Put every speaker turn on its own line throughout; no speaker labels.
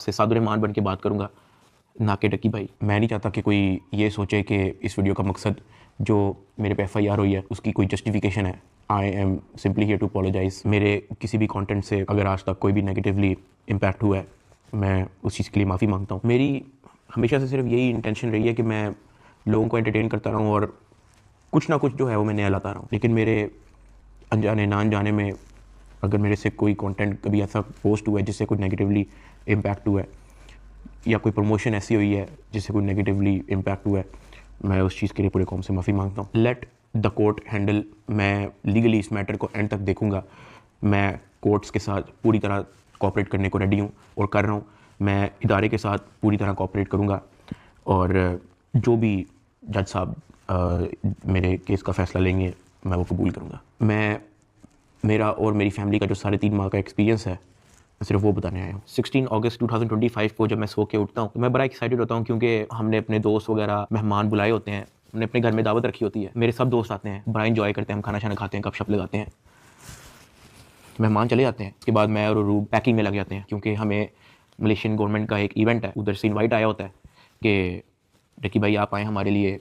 से सादुर रहमान बन के बात करूँगा, ना कि डकी भाई। मैं नहीं चाहता कि कोई ये सोचे कि इस वीडियो का मकसद जो मेरे पे FIR हुई है उसकी कोई जस्टिफिकेशन है। I am simply here to apologise. मेरे किसी भी कंटेंट से अगर आज तक कोई भी नेगेटिवली इम्पैक्ट हुआ है, मैं उस चीज़ के लिए माफ़ी मांगता हूँ। मेरी हमेशा से सिर्फ यही इंटेंशन रही है कि मैं लोगों को एंटरटेन करता रहूँ और कुछ ना कुछ जो है वो मैं नया लाता रहूँ। लेकिन मेरे अनजाने ना अनजाने में अगर मेरे से कोई कंटेंट कभी ऐसा पोस्ट हुआ है जिससे कोई नेगेटिवली इम्पैक्ट हुआ है, या कोई प्रमोशन ऐसी हुई है जिससे कोई नेगेटिवली इम्पैक्ट हुआ है, मैं उस चीज़ के लिए पूरे कौम से माफ़ी मांगता हूँ। Let the court handle. मैं लीगली इस मैटर को एंड तक देखूँगा। मैं कोर्ट्स के साथ पूरी तरह कोऑपरेट करने को रेडी हूँ और कर रहा हूँ। मैं इदारे के साथ पूरी तरह कोऑपरेट करूँगा और जो भी जज साहब मेरे केस का फ़ैसला लेंगे मैं वो कबूल करूँगा। मेरा और मेरी फैमिली का जो 3.5 माह का एक्सपीरियंस है सिर्फ वो बताने आया हूँ। 16 अगस्त 2025 को जब मैं सो के उठता हूँ तो मैं बड़ा एक्साइटेड होता हूँ क्योंकि हमने अपने दोस्त वगैरह मेहमान बुलाए होते हैं, हमने अपने घर में दावत रखी होती है, मेरे सब दोस्त आते हैं, बड़ा इंजॉय करते हैं, हम खाना शाना खाते हैं, गपशप लगाते हैं, मेहमान चले जाते हैं। उसके बाद मैं और रूब पैकिंग में लग जाते हैं क्योंकि हमें मलेशियन गवर्नमेंट का एक इवेंट है, उधर से इन्वाइट आया होता है कि डकी भाई आप आएँ, हमारे लिए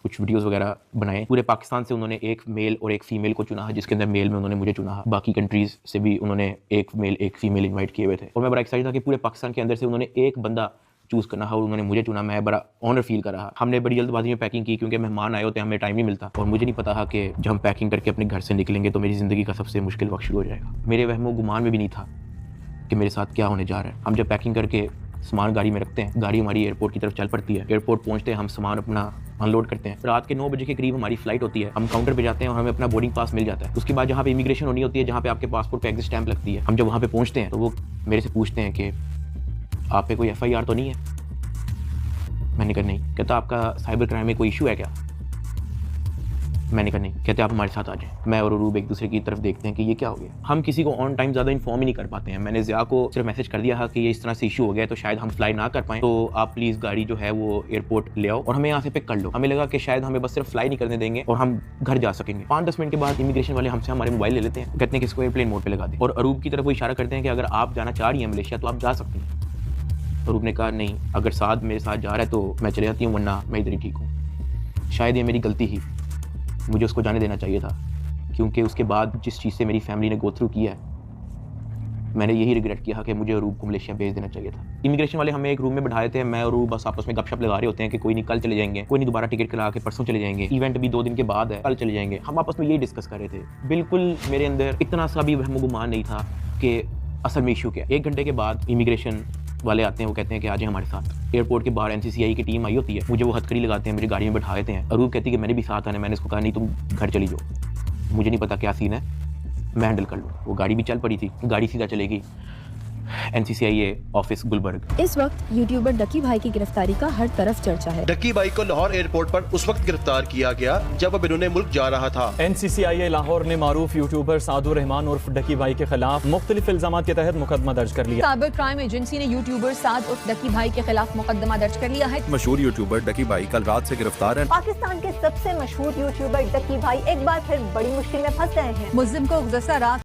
कुछ वीडियोस वगैरह बनाए। पूरे पाकिस्तान से उन्होंने एक मेल और एक फ़ीमेल को चुना है, जिसके अंदर मेल में उन्होंने मुझे चुना है। बाकी कंट्रीज़ से भी उन्होंने एक मेल एक फ़ीमेल इनवाइट किए हुए थे और मैं बड़ा एक्साइटेड था कि पूरे पाकिस्तान के अंदर से उन्होंने एक बंदा चूज़ करना है और उन्होंने मुझे चुना। मैं बड़ा ऑनर फील कर रहा। हमने बड़ी जल्दबाजी में पैकिंग की क्योंकि मेहमान आए होते हैं, हमें टाइम नहीं मिलता और मुझे नहीं पता था कि जब हम पैकिंग करके अपने घर से निकलेंगे तो मेरी ज़िंदगी का सबसे मुश्किल वक्त शुरू हो जाएगा। मेरे वहमो गुमान में भी नहीं था कि मेरे साथ क्या होने जा रहा है। हम जब पैकिंग करके सामान गाड़ी में रखते हैं, गाड़ी हमारी एयरपोर्ट की तरफ चल पड़ती है। एयरपोर्ट पहुंचते हैं, हम सामान अपना अनलोड करते हैं। रात के 9 बजे के करीब हमारी फ्लाइट होती है। हम काउंटर पे जाते हैं और हमें अपना बोर्डिंग पास मिल जाता है। उसके बाद जहाँ पे इमिग्रेशन होनी होती है, जहाँ पे आपके पासपोर्ट पे एग्जिट स्टैंप लगती है, हम जब वहाँ पे पहुँचते हैं तो वो मेरे से पूछते हैं कि आप पे कोई FIR तो नहीं है। मैंने कहा नहीं। कहता आपका साइबर क्राइम में कोई इशू है क्या? मैंने कहा नहीं। कहते आप हमारे साथ आ जाएं। मैं और रूब एक दूसरे की तरफ देखते हैं कि ये क्या हो गया। हम किसी को ऑन टाइम ज़्यादा इन्फॉर्म ही नहीं कर पाते हैं। मैंने ज़िया को सिर्फ मैसेज कर दिया है कि ये इस तरह से इशू हो गया है तो शायद हम फ्लाई ना कर पाएँ, तो आप प्लीज़ गाड़ी जो है वो एयरपोर्ट ले आओ और हमें यहाँ से पिक कर लो। हमें लगा कि शायद हमें बस सिर्फ फ्लाई नहीं करने देंगे और हम घर जा सकेंगे। 5-10 मिनट के बाद इमिग्रेशन वाले हमसे हमारे मोबाइल ले लेते हैं, कहते हैं कि इसको एयरप्लेन मोड पर लगा दें और अरूब की तरफ वो इशारा करते हैं कि अगर आप जाना चाह रही हैं मलेशिया तो आप जा सकती हैं। अरूब ने कहा नहीं, अगर साथ मेरे साथ जा रहा है तो मैं चले जाती हूँ, वरना मैं इधर ही ठीक हूँ। शायद ये मेरी गलती ही, मुझे उसको जाने देना चाहिए था क्योंकि उसके बाद जिस चीज़ से मेरी फैमिली ने गो थ्रू किया है, मैंने यही रिग्रेट किया कि मुझे रूब को मलेशिया भेज देना चाहिए था। इमिग्रेशन वाले हमें एक रूम में बैठाए थे। मैं और रूब बस आपस में गपशप लगा रहे होते हैं कि कोई नहीं कल चले जाएंगे, कोई नहीं दोबारा टिकट करा के परसों चले जाएंगे, इवेंट भी 2 दिन के बाद है, कल चले जाएंगे। हम आपस में यही डिस्कस कर रहे थे। बिल्कुल मेरे अंदर इतना सा भी वहम गुमान नहीं था कि असल में इशू क्या। 1 घंटे के बाद इमिग्रेशन वाले आते हैं, वो कहते हैं कि आ जाए हमारे साथ। एयरपोर्ट के बाहर NCCI की टीम आई होती है, मुझे वो हथकड़ी लगाते हैं, मेरी गाड़ी में बैठा देते हैं। अरूब कहती है कि मैंने भी साथ आना है। मैंने इसको कहा नहीं, तुम घर चली जाओ, मुझे नहीं पता क्या सीन है, मैं हैंडल कर लूँ। वो गाड़ी भी चल पड़ी थी, गाड़ी सीधा चलेगी NCCI ऑफिस गुलबर्ग।
इस वक्त यूट्यूबर डकी भाई की गिरफ्तारी का हर तरफ चर्चा है।
डकी भाई को लाहौर एयरपोर्ट पर उस वक्त गिरफ्तार किया गया जब अब इन्होंने मुल्क जा रहा था।
NCCI लाहौर ने मारूफ यूट्यूबर सादुर रहमान उर्फ डकी भाई के खिलाफ मुख्तलिफ इल्जामात के तहत मुकदमा दर्ज कर लिया।
साइबर क्राइम एजेंसी ने यूट्यूबर साद उर्फ डकी भाई के खिलाफ मुकदमा दर्ज कर लिया है।
मशहूर यूट्यूबर डकी भाई कल रात से गिरफ्तार है।
पाकिस्तान के सबसे मशहूर यूट्यूबर डकी भाई एक बार फिर बड़ी मुश्किल में फंस गए हैं।
मुल्जिम को गुज़श्ता रात